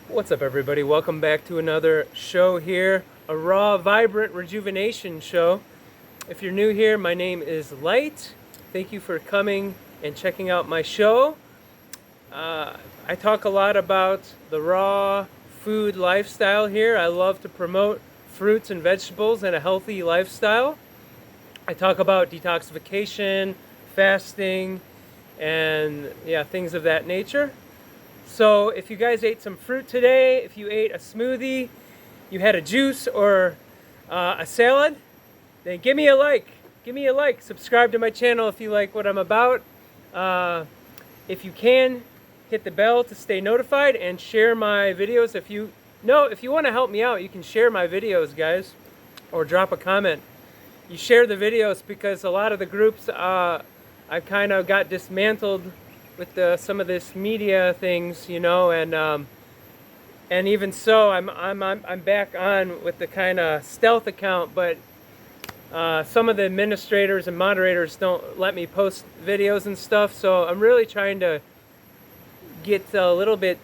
What's up, everybody? Welcome back to another show here, a raw, vibrant rejuvenation show. If you're new here, my name is Light. Thank you for coming and checking out my show. I talk a lot about the raw food lifestyle here. I love to promote fruits and vegetables and a healthy lifestyle. I talk about detoxification, fasting, and things of that nature. So if you guys ate some fruit today, if you ate a smoothie, you had a juice or a salad, then give me a like. Give me a like. Subscribe to my channel if you like what I'm about. If you can, hit the bell to stay notified and share my videos. If you want to help me out, you can share my videos, guys, or drop a comment. You share the videos because a lot of the groups I kind of got dismantled with some of this media things, and even so, I'm back on with the kind of stealth account, but some of the administrators and moderators don't let me post videos and stuff, so I'm really trying to get a little bit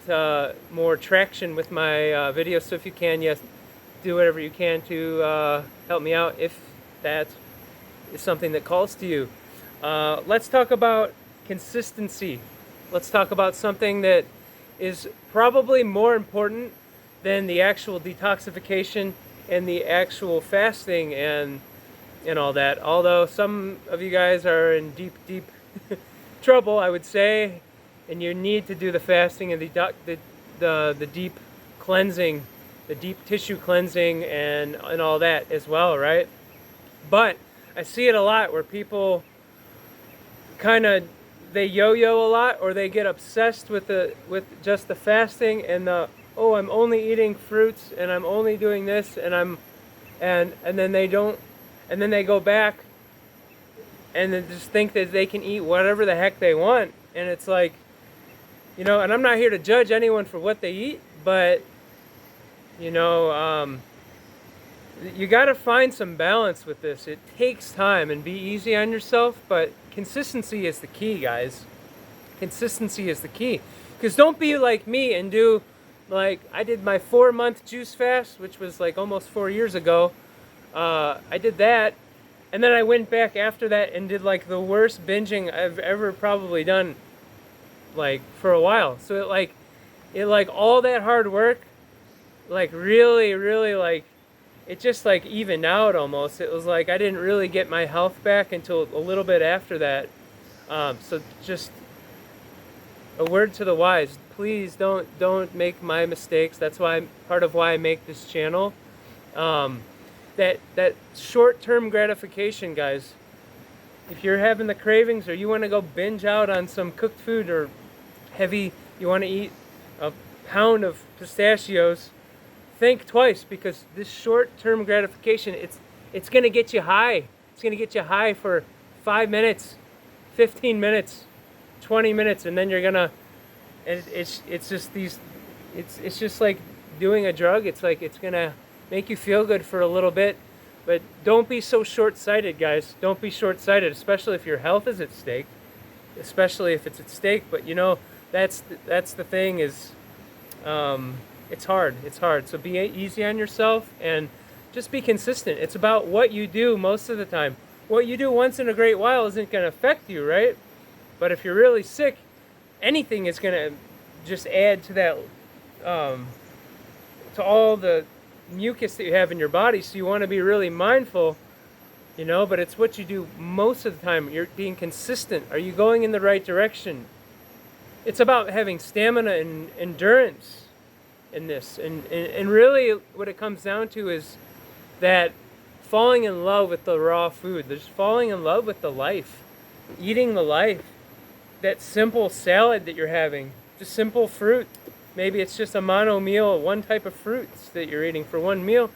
more traction with my videos. So if you can, yes, do whatever you can to help me out if that is something that calls to you. Let's talk about consistency. Let's talk about something that is probably more important than the actual detoxification and the actual fasting and all that. Although some of you guys are in deep trouble, I would say, and you need to do the fasting and the deep cleansing, the deep tissue cleansing and all that as well, right? But I see it a lot where people they yo-yo a lot, or they get obsessed with just the fasting and I'm only eating fruits and I'm only doing this and then they don't, and then they go back and then just think that they can eat whatever the heck they want. And it's like, and I'm not here to judge anyone for what they eat, but you got to find some balance with this. It takes time, and be easy on yourself, but consistency is the key, guys. Consistency is the key. Because don't be like me and do, like, I did my 4-month juice fast, which was like almost 4 years ago. I did that, and then I went back after that and did like the worst binging I've ever probably done, like, for a while. So it all that hard work, like, really, like, it just like evened out almost. It was like I didn't really get my health back until a little bit after that. So just a word to the wise: please don't make my mistakes. That's part of why I make this channel. That short-term gratification, guys. If you're having the cravings, or you want to go binge out on some cooked food, or you want to eat a pound of pistachios, think twice, because this short-term gratification, it's going to get you high. It's going to get you high for 5 minutes, 15 minutes, 20 minutes, and then you're going to, and it's just like doing a drug. It's like it's going to make you feel good for a little bit, but don't be so short-sighted, guys. Don't be short-sighted, especially if your health is at stake, especially if it's at stake. But that's the thing is, it's hard. So be easy on yourself and just be consistent. It's about what you do most of the time. What you do once in a great while isn't going to affect you, right? But if you're really sick, anything is going to just add to that, to all the mucus that you have in your body. So you want to be really mindful, but it's what you do most of the time. You're being consistent. Are you going in the right direction? It's about having stamina and endurance in this, and really what it comes down to is that falling in love with the raw food. There's falling in love with the life, eating the life. That simple salad that you're having, just simple fruit. Maybe it's just a mono meal, one type of fruits that you're eating for one meal.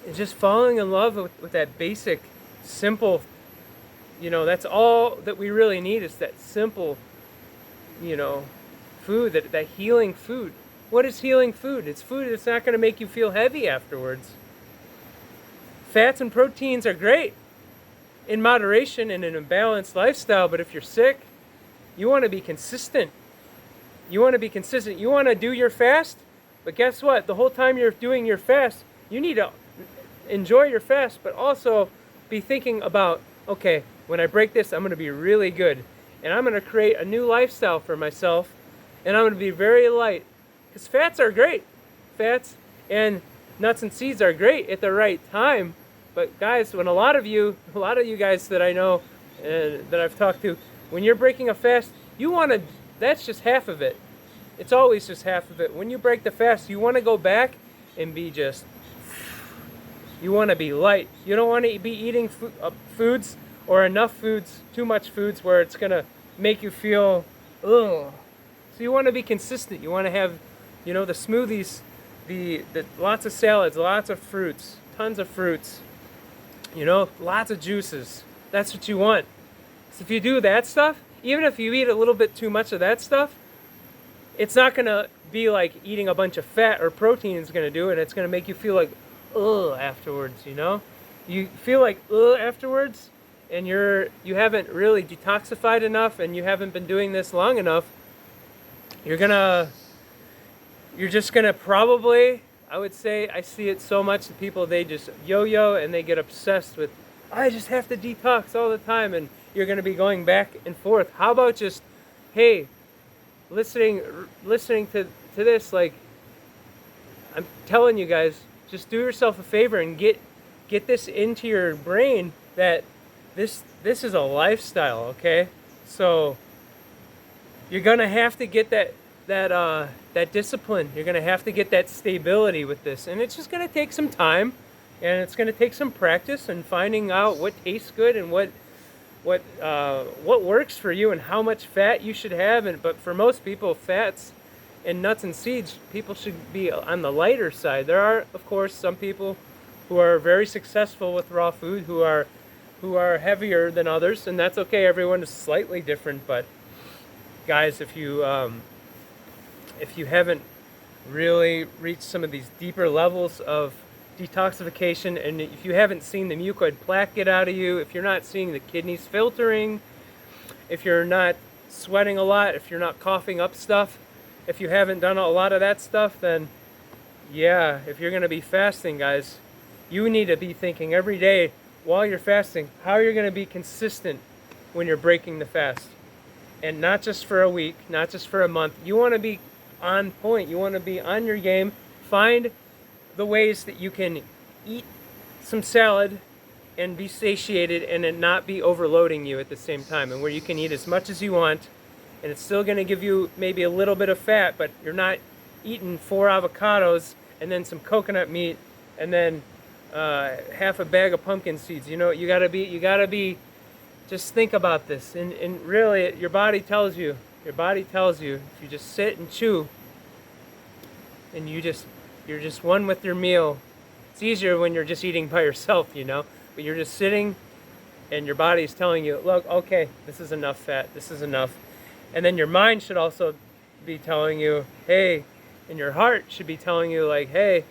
It's just falling in love with that basic, simple, that's all that we really need, is that simple, food, that healing food. What is healing food? It's food that's not going to make you feel heavy afterwards. Fats and proteins are great in moderation and in a balanced lifestyle, but if you're sick, you want to be consistent. You want to be consistent. You want to do your fast, but guess what? The whole time you're doing your fast, you need to enjoy your fast, but also be thinking about, okay, when I break this, I'm going to be really good. And I'm going to create a new lifestyle for myself. And I'm going to be very light. Because fats are great. Fats and nuts and seeds are great at the right time. But guys, when a lot of you guys that I know that I've talked to, when you're breaking a fast, you want to, that's just half of it. It's always just half of it. When you break the fast, you want to go back and be just, you want to be light. You don't want to be eating foods or enough foods, too much foods where it's going to make you feel, ugh. So you want to be consistent. You want to have, the smoothies, the lots of salads, lots of fruits, tons of fruits, lots of juices. That's what you want. So if you do that stuff, even if you eat a little bit too much of that stuff, it's not going to be like eating a bunch of fat or protein is going to do it. It's going to make you feel like, ugh, afterwards, You feel like, ugh, afterwards, and you haven't really detoxified enough and you haven't been doing this long enough, you're just gonna probably, I would say, I see it so much that people, they just yo-yo and they get obsessed with, I just have to detox all the time, and you're gonna be going back and forth. How about just, hey, listening to this, like, I'm telling you guys, just do yourself a favor and get this into your brain that this is a lifestyle, okay? So you're gonna have to get that discipline. You're gonna have to get that stability with this, and it's just gonna take some time, and it's gonna take some practice and finding out what tastes good and what works for you and how much fat you should have. But for most people, fats and nuts and seeds, people should be on the lighter side. There are, of course, some people who are very successful with raw food who are heavier than others, and that's okay. Everyone is slightly different, but guys, if you haven't really reached some of these deeper levels of detoxification, and if you haven't seen the mucoid plaque get out of you, if you're not seeing the kidneys filtering, if you're not sweating a lot, if you're not coughing up stuff, if you haven't done a lot of that stuff, then yeah, if you're going to be fasting, guys, you need to be thinking every day while you're fasting how you're going to be consistent when you're breaking the fast. And not just for a week, not just for a month. You want to be on point. You want to be on your game. Find the ways that you can eat some salad and be satiated and it not be overloading you at the same time, and where you can eat as much as you want and it's still going to give you maybe a little bit of fat, but you're not eating 4 avocados and then some coconut meat and then half a bag of pumpkin seeds. You gotta be, just think about this, and really your body tells you, if you just sit and chew and you're just one with your meal. It's easier when you're just eating by yourself, but you're just sitting and your body's telling you, look, okay, this is enough fat, this is enough. And then your mind should also be telling you, hey, and your heart should be telling you, like, hey,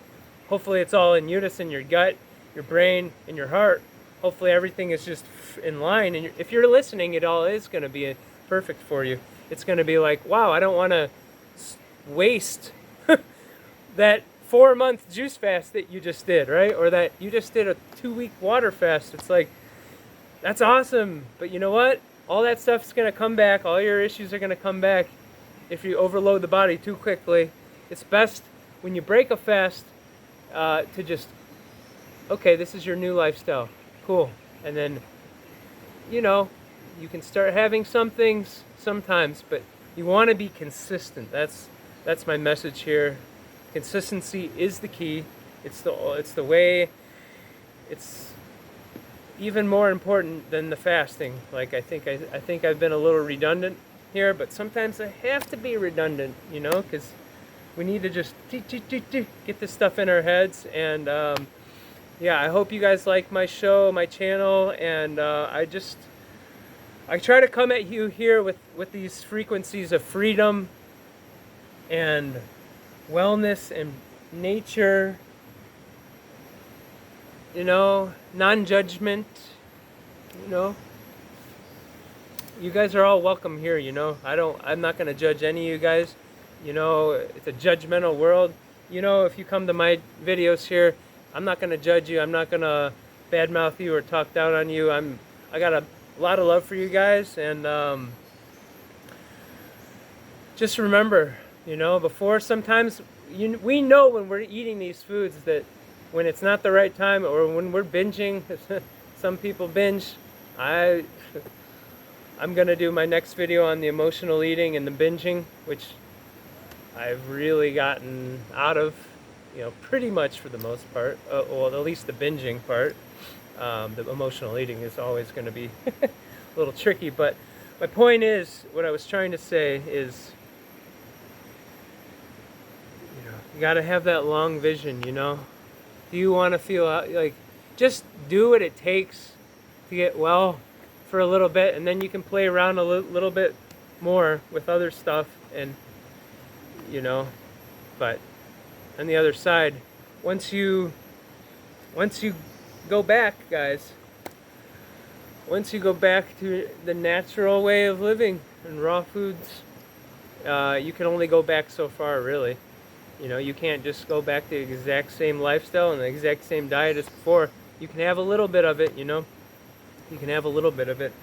hopefully it's all in unison, your gut, your brain, and your heart. Hopefully everything is just in line, and if you're listening, it all is going to be perfect for you. It's going to be like, wow, I don't want to waste that 4-month juice fast that you just did, right? Or that you just did a 2-week water fast. It's like, that's awesome, but you know what? All that stuff's going to come back. All your issues are going to come back if you overload the body too quickly. It's best when you break a fast to just, okay, this is your new lifestyle. Cool. And then, you can start having some things sometimes, but you want to be consistent. That's my message here. Consistency is the key. It's the way. It's even more important than the fasting. Like, I think I've been a little redundant here, but sometimes I have to be redundant, because we need to just get this stuff in our heads. And yeah, I hope you guys like my show, my channel, and I try to come at you here with these frequencies of freedom and wellness and nature, non-judgment, You guys are all welcome here, I'm not going to judge any of you guys. You know, it's a judgmental world. You know, if you come to my videos here, I'm not going to judge you. I'm not going to badmouth you or talk down on you. I got a lot of love for you guys, and just remember, you know, before sometimes we know when we're eating these foods that when it's not the right time or when we're binging. Some people binge. I'm gonna do my next video on the emotional eating and the binging, which I've really gotten out of, you know, pretty much for the most part. Well, at least the binging part. The emotional eating is always going to be a little tricky, but my point is, what I was trying to say is, you know, you got to have that long vision, you know. Do you want to feel like, just do what it takes to get well for a little bit, and then you can play around a little bit more with other stuff, and, you know, but on the other side, once you go back, guys, once you go back to the natural way of living and raw foods, you can only go back so far, really. You know, you can't just go back to the exact same lifestyle and the exact same diet as before. You can have a little bit of it, you know. You can have a little bit of it.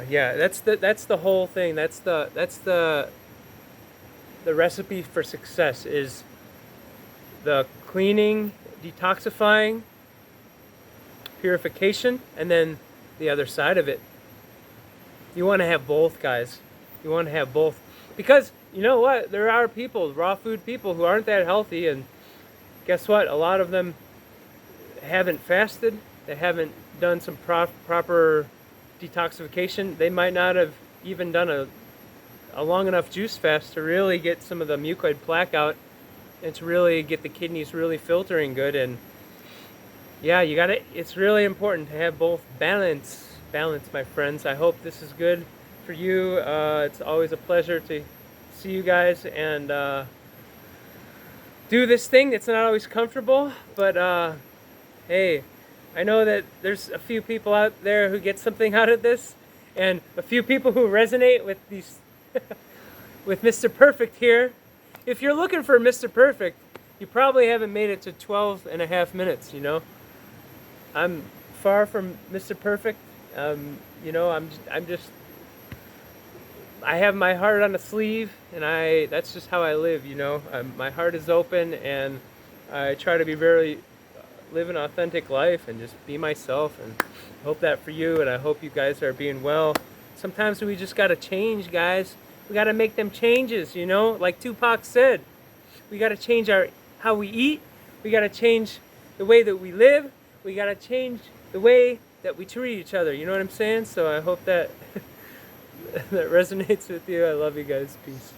Yeah, that's the whole thing. That's the recipe for success is the cleaning, detoxifying, purification, and then the other side of it. You want to have both, guys. You want to have both. Because, you know what? There are people, raw food people, who aren't that healthy, and guess what? A lot of them haven't fasted. They haven't done some proper detoxification. They might not have even done a long enough juice fast to really get some of the mucoid plaque out and to really get the kidneys really filtering good. And yeah, it's really important to have both balance, my friends. I hope this is good for you. It's always a pleasure to see you guys and do this thing that's not always comfortable, but hey, I know that there's a few people out there who get something out of this, and a few people who resonate with these with Mr. Perfect here. If you're looking for Mr. Perfect, you probably haven't made it to 12 and a half minutes, you know. I'm far from Mr. Perfect. You know, I have my heart on a sleeve, and that's just how I live, you know. My heart is open, and I try to live an authentic life and just be myself, and I hope that for you, and I hope you guys are being well. Sometimes we just got to change, guys. We got to make them changes, you know, like Tupac said. We got to change how we eat. We got to change the way that we live. We got to change the way that we treat each other. You know what I'm saying? So I hope that that resonates with you. I love you guys. Peace.